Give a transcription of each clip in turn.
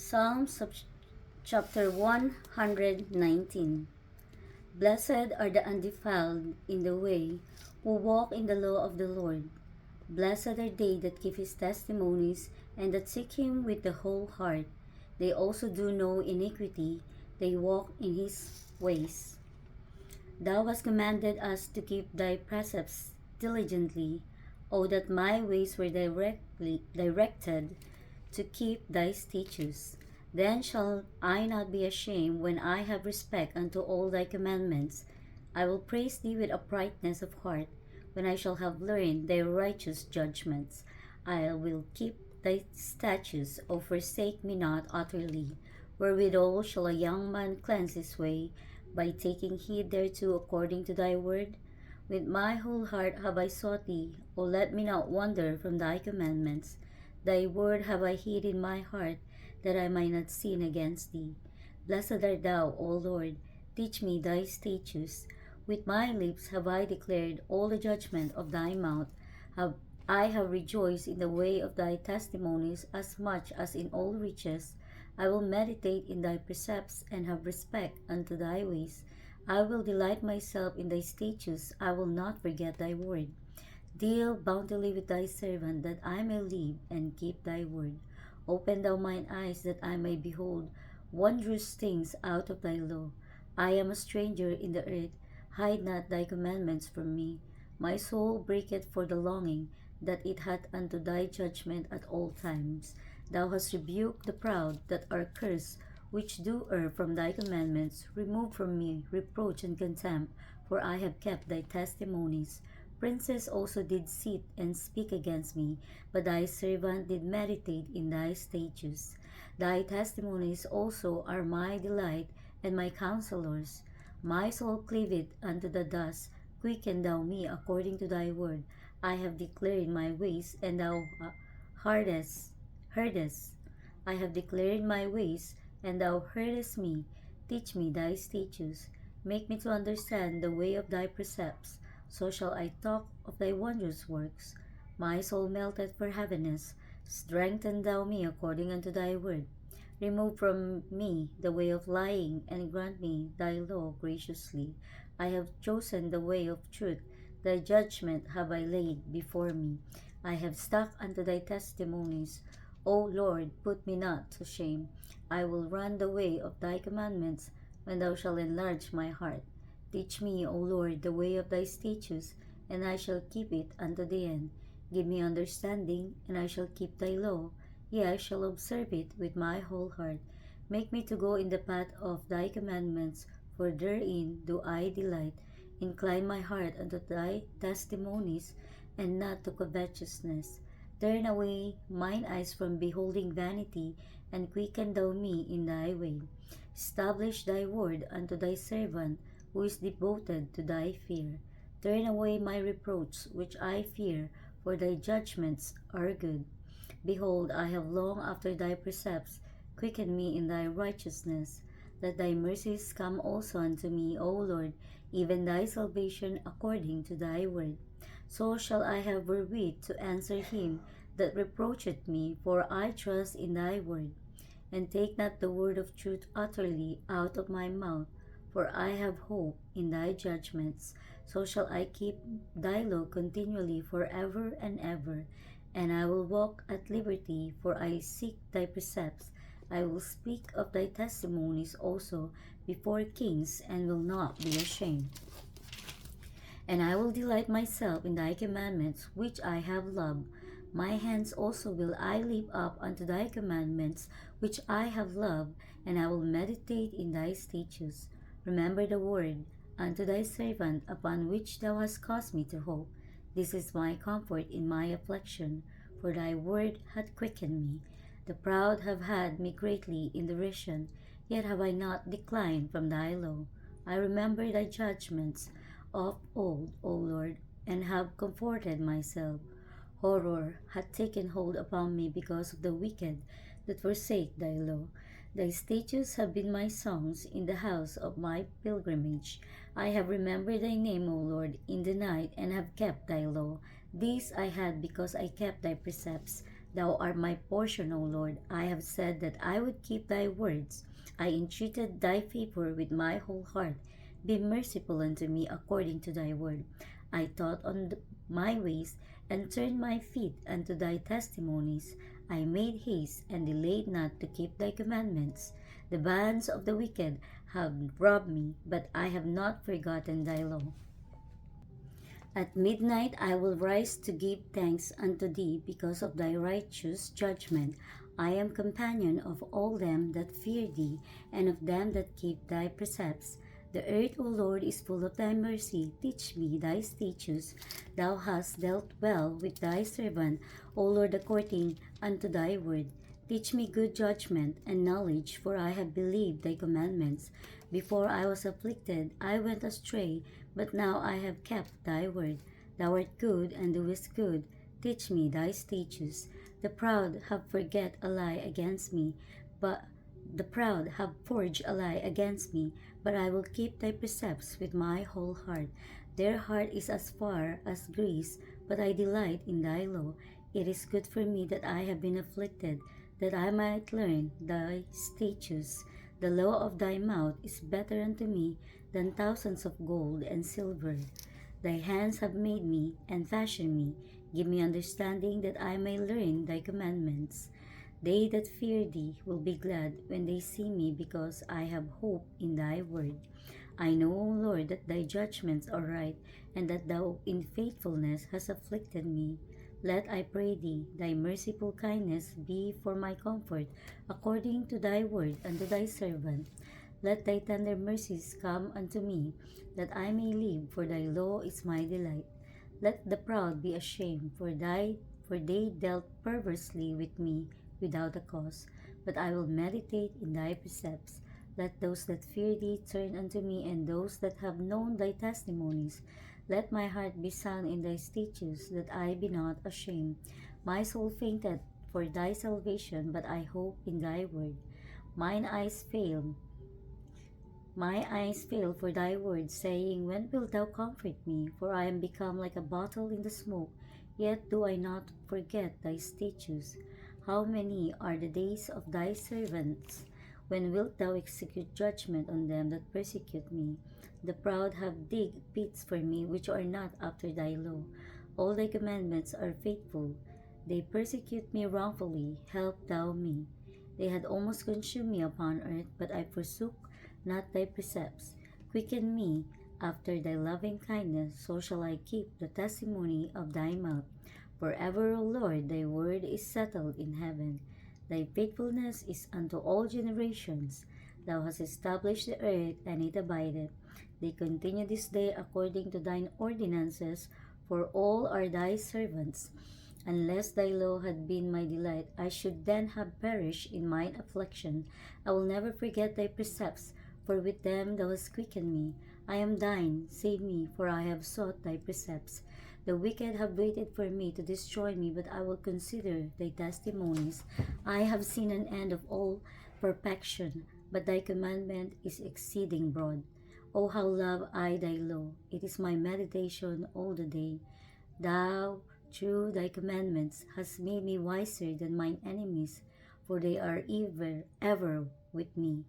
Psalms of chapter 119. Blessed are the undefiled in the way, who walk in the law of the Lord. Blessed are they that keep his testimonies, and that seek him with the whole heart. They also do no iniquity, they walk in his ways. Thou hast commanded us to keep thy precepts diligently. O that my ways were directed to keep thy statutes. Then shall I not be ashamed when I have respect unto all thy commandments. I will praise thee with uprightness of heart, when I shall have learned thy righteous judgments. I will keep thy statutes, O forsake me not utterly. Wherewithal shall a young man cleanse his way? By taking heed thereto according to thy word? With my whole heart have I sought thee, O let me not wander from thy commandments. Thy word have I hid in my heart, that I might not sin against thee. Blessed art thou, O Lord, teach me thy statutes. With my lips have I declared all the judgment of thy mouth. I have rejoiced in the way of thy testimonies as much as in all riches. I will meditate in thy precepts, and have respect unto thy ways. I will delight myself in thy statutes. I will not forget thy word. Deal bountifully with thy servant, that I may live and keep thy word. Open thou mine eyes, that I may behold wondrous things out of thy law. I am a stranger in the earth. Hide not thy commandments from me. My soul breaketh for the longing that it hath unto thy judgment at all times. Thou hast rebuked the proud that are cursed, which do err from thy commandments. Remove from me reproach and contempt, for I have kept thy testimonies. Princes also did sit and speak against me, but thy servant did meditate in thy statutes. Thy testimonies also are my delight and my counselors. My soul cleaveth unto the dust. Quicken thou me according to thy word. I have declared my ways, and thou heardest. I have declared my ways, and thou heardest me. Teach me thy statutes. Make me to understand the way of thy precepts. So shall I talk of thy wondrous works. My soul melteth for heaviness. Strengthen thou me according unto thy word. Remove from me the way of lying, and grant me thy law graciously. I have chosen the way of truth. Thy judgment have I laid before me. I have stuck unto thy testimonies. O Lord, put me not to shame. I will run the way of thy commandments, when thou shalt enlarge my heart. Teach me, O Lord, the way of thy statutes, and I shall keep it unto the end. Give me understanding, and I shall keep thy law. Yea, I shall observe it with my whole heart. Make me to go in the path of thy commandments, for therein do I delight. Incline my heart unto thy testimonies, and not to covetousness. Turn away mine eyes from beholding vanity, and quicken thou me in thy way. Establish thy word unto thy servant, who is devoted to thy fear. Turn away my reproach, which I fear, for thy judgments are good. Behold, I have longed after thy precepts. Quicken me in thy righteousness. Let thy mercies come also unto me, O Lord, even thy salvation according to thy word. So shall I have wherewith to answer him that reproacheth me, for I trust in thy word. And take not the word of truth utterly out of my mouth, for I have hope in thy judgments. So shall I keep thy law continually forever and ever. And I will walk at liberty, for I seek thy precepts. I will speak of thy testimonies also before kings, and will not be ashamed. And I will delight myself in thy commandments, which I have loved. My hands also will I lift up unto thy commandments, which I have loved, and I will meditate in thy statutes. Remember the word unto thy servant, upon which thou hast caused me to hope. This is my comfort in my affliction, for thy word hath quickened me. The proud have had me greatly in derision, yet have I not declined from thy law. I remember thy judgments of old, O Lord, and have comforted myself. Horror hath taken hold upon me because of the wicked that forsake thy law. Thy statutes have been my songs in the house of my pilgrimage. I have remembered thy name, O Lord, in the night, and have kept thy law. This I had because I kept thy precepts. Thou art my portion, O Lord. I have said that I would keep thy words. I entreated thy favor with my whole heart. Be merciful unto me according to thy word. I thought on my ways, and turned my feet unto thy testimonies. I made haste and delayed not to keep thy commandments. The bands of the wicked have robbed me, but I have not forgotten thy law. At midnight I will rise to give thanks unto thee because of thy righteous judgment. I am companion of all them that fear thee, and of them that keep thy precepts. The earth, O Lord, is full of thy mercy. Teach me thy statutes. Thou hast dealt well with thy servant, O Lord, according unto thy word. Teach me good judgment and knowledge, for I have believed thy commandments. Before I was afflicted, I went astray, but now I have kept thy word. Thou art good and doest good. Teach me thy statutes. The proud have forget a lie against me, but the proud have forged a lie against me, but I will keep thy precepts with my whole heart. Their heart is as far as Greece, but I delight in thy law. It is good for me that I have been afflicted, that I might learn thy statutes. The law of thy mouth is better unto me than thousands of gold and silver. Thy hands have made me and fashioned me. Give me understanding that I may learn thy commandments. They that fear thee will be glad when they see me, because I have hope in thy word. I know, O Lord, that thy judgments are right, and that thou in faithfulness hast afflicted me. Let, I pray thee, thy merciful kindness be for my comfort, according to thy word unto thy servant. Let thy tender mercies come unto me, that I may live, for thy law is my delight. Let the proud be ashamed, for they dealt perversely with me without a cause. But I will meditate in thy precepts. Let those that fear thee turn unto me, and those that have known thy testimonies. Let my heart be sound in thy statutes, that I be not ashamed. My soul fainteth for thy salvation, but I hope in thy word. Mine eyes fail My eyes fail for thy word, saying, when wilt thou comfort me? For I am become like a bottle in the smoke, yet do I not forget thy statutes. How many are the days of thy servants? When wilt thou execute judgment on them that persecute me? The proud have digged pits for me, which are not after thy law. All thy commandments are faithful. They persecute me wrongfully. Help thou me. They had almost consumed me upon earth, but I forsook not thy precepts. Quicken me after thy loving kindness, so shall I keep the testimony of thy mouth. Forever, O Lord, thy word is settled in heaven. Thy faithfulness is unto all generations. Thou hast established the earth, and it abideth. They continue this day according to thine ordinances, for all are thy servants. Unless thy law had been my delight, I should then have perished in mine affliction. I will never forget thy precepts, for with them thou hast quickened me. I am thine, save me, for I have sought thy precepts. The wicked have waited for me to destroy me, but I will consider thy testimonies. I have seen an end of all perfection, but thy commandment is exceeding broad. O how love I thy law! It is my meditation all the day. Thou, through thy commandments, hast made me wiser than mine enemies, for they are ever with me.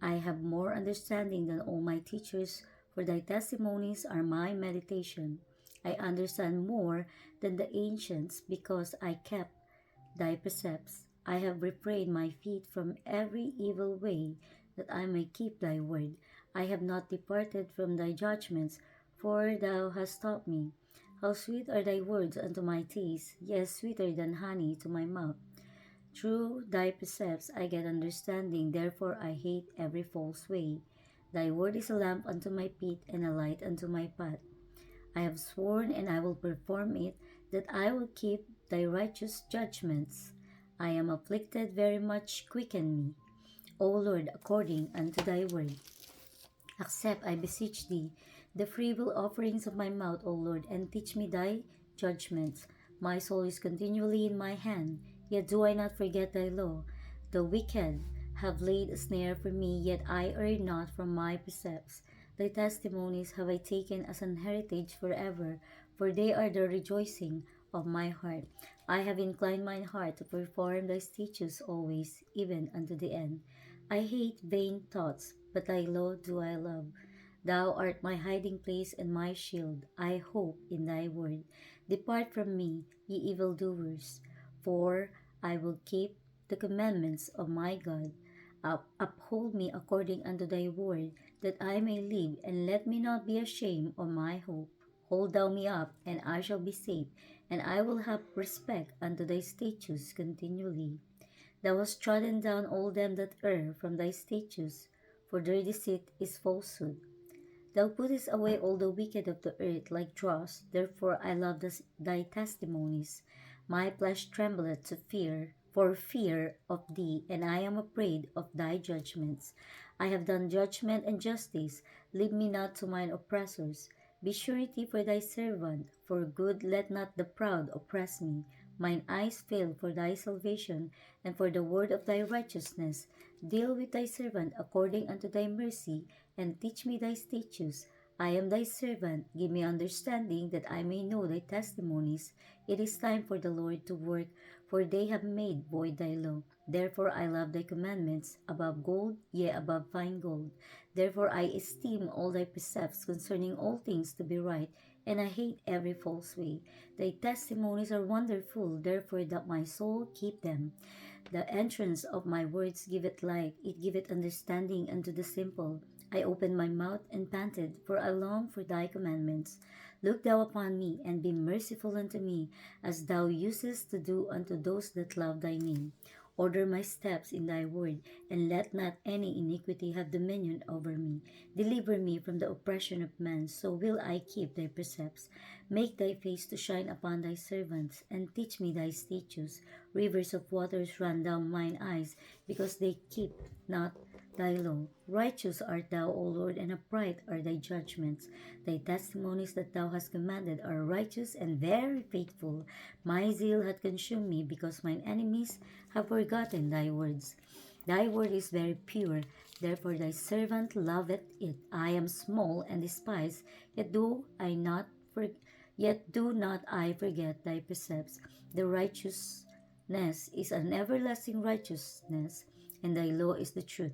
I have more understanding than all my teachers, for thy testimonies are my meditation. I understand more than the ancients, because I kept thy precepts. I have refrained my feet from every evil way, that I may keep thy word. I have not departed from thy judgments, for thou hast taught me. How sweet are thy words unto my taste, yes, sweeter than honey to my mouth. Through thy precepts I get understanding, therefore I hate every false way. Thy word is a lamp unto my feet, and a light unto my path. I have sworn, and I will perform it, that I will keep thy righteous judgments. I am afflicted very much, quicken me, O Lord, according unto thy word. Accept, I beseech thee, the freewill offerings of my mouth, O Lord, and teach me thy judgments. My soul is continually in my hand, yet do I not forget thy law. The wicked have laid a snare for me, yet I err not from my precepts. Thy testimonies have I taken as an heritage forever, for they are the rejoicing of my heart. I have inclined mine heart to perform thy statutes always, even unto the end. I hate vain thoughts, but thy law do I love. Thou art my hiding place and my shield. I hope in thy word. Depart from me, ye evildoers, for I will keep the commandments of my God. Uphold me according unto thy word, that I may live, and let me not be ashamed of my hope. Hold thou me up, and I shall be safe, and I will have respect unto thy statutes continually. Thou hast trodden down all them that err from thy statutes, for their deceit is falsehood. Thou puttest away all the wicked of the earth like dross, therefore I love thy testimonies. My flesh trembleth to fear, for fear of thee, and I am afraid of thy judgments. I have done judgment and justice, leave me not to mine oppressors. Be surety for thy servant, for good let not the proud oppress me. Mine eyes fail for thy salvation, and for the word of thy righteousness. Deal with thy servant according unto thy mercy, and teach me thy statutes. I am thy servant. Give me understanding that I may know thy testimonies. It is time for the Lord to work, for they have made void thy law. Therefore I love thy commandments above gold, yea, above fine gold. Therefore I esteem all thy precepts concerning all things to be right, and I hate every false way. Thy testimonies are wonderful, therefore that my soul keep them. The entrance of my words giveth light, it giveth understanding unto the simple. I opened my mouth and panted, for I long for thy commandments. Look thou upon me, and be merciful unto me, as thou usest to do unto those that love thy name. Order my steps in thy word, and let not any iniquity have dominion over me. Deliver me from the oppression of men, so will I keep thy precepts. Make thy face to shine upon thy servants, and teach me thy statutes. Rivers of waters run down mine eyes, because they keep not thy law. Righteous art thou, O Lord, and upright are thy judgments. Thy testimonies that thou hast commanded are righteous and very faithful. My zeal hath consumed me, because mine enemies have forgotten thy words. Thy word is very pure, therefore thy servant loveth it. I am small and despised, yet for, yet do not I forget thy precepts. The righteousness is an everlasting righteousness, and thy law is the truth.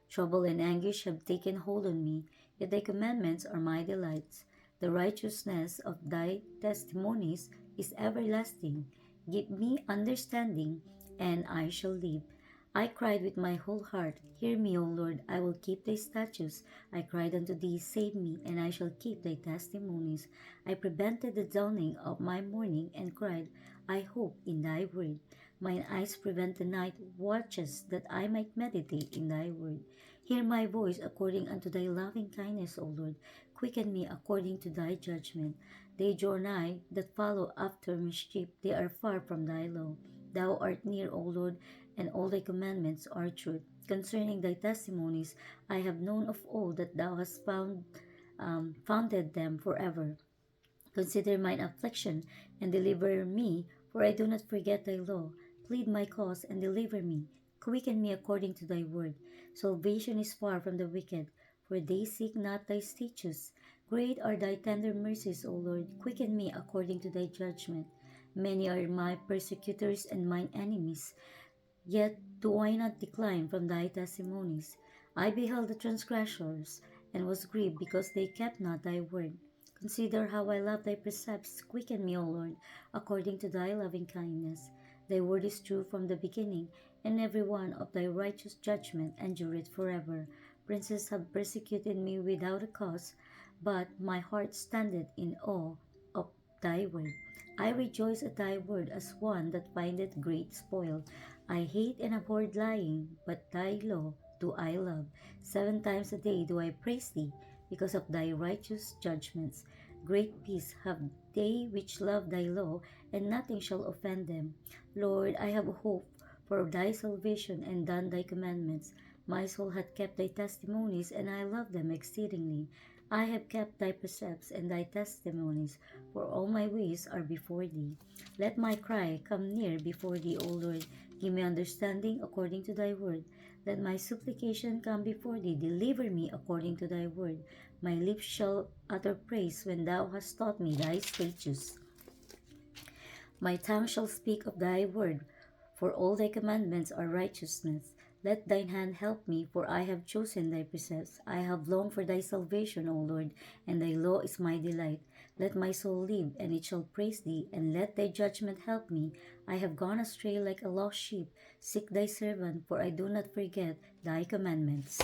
Trouble and anguish have taken hold on me, yet thy commandments are my delights. The righteousness of thy testimonies is everlasting. Give me understanding, and I shall live. I cried with my whole heart, hear me, O Lord, I will keep thy statutes. I cried unto thee, save me, and I shall keep thy testimonies. I prevented the dawning of my morning, and cried, I hope in thy word. Mine eyes prevent the night watches, that I might meditate in thy word. Hear my voice according unto thy loving kindness, O Lord. Quicken me according to thy judgment. They draw nigh that follow after mischief, they are far from thy law. Thou art near, O Lord, and all thy commandments are truth. Concerning thy testimonies, I have known of old that thou hast founded them forever. Consider mine affliction, and deliver me, for I do not forget thy law. Plead my cause, and deliver me. Quicken me according to thy word. Salvation is far from the wicked, for they seek not thy statutes. Great are thy tender mercies, O Lord. Quicken me according to thy judgment. Many are my persecutors and mine enemies, yet do I not decline from thy testimonies. I beheld the transgressors, and was grieved because they kept not thy word. Consider how I love thy precepts. Quicken me, O Lord, according to thy loving kindness. Thy word is true from the beginning, and every one of thy righteous judgment endureth forever. Princes have persecuted me without a cause, but my heart standeth in awe of thy word. I rejoice at thy word as one that findeth great spoil. I hate and abhor lying, but thy law do I love. 7 times a day do I praise thee, because of thy righteous judgments. Great peace have they which love thy law, and nothing shall offend them. Lord, I have hope for thy salvation, and done thy commandments. My soul hath kept thy testimonies, and I love them exceedingly. I have kept thy precepts and thy testimonies, for all my ways are before thee. Let my cry come near before thee, O Lord. Give me understanding according to thy word. Let my supplication come before thee. Deliver me according to thy word. My lips shall utter praise when thou hast taught me thy statutes. My tongue shall speak of thy word, for all thy commandments are righteousness. Let thine hand help me, for I have chosen thy precepts. I have longed for thy salvation, O Lord, and thy law is my delight. Let my soul live, and it shall praise thee, and let thy judgment help me. I have gone astray like a lost sheep. Seek thy servant, for I do not forget thy commandments.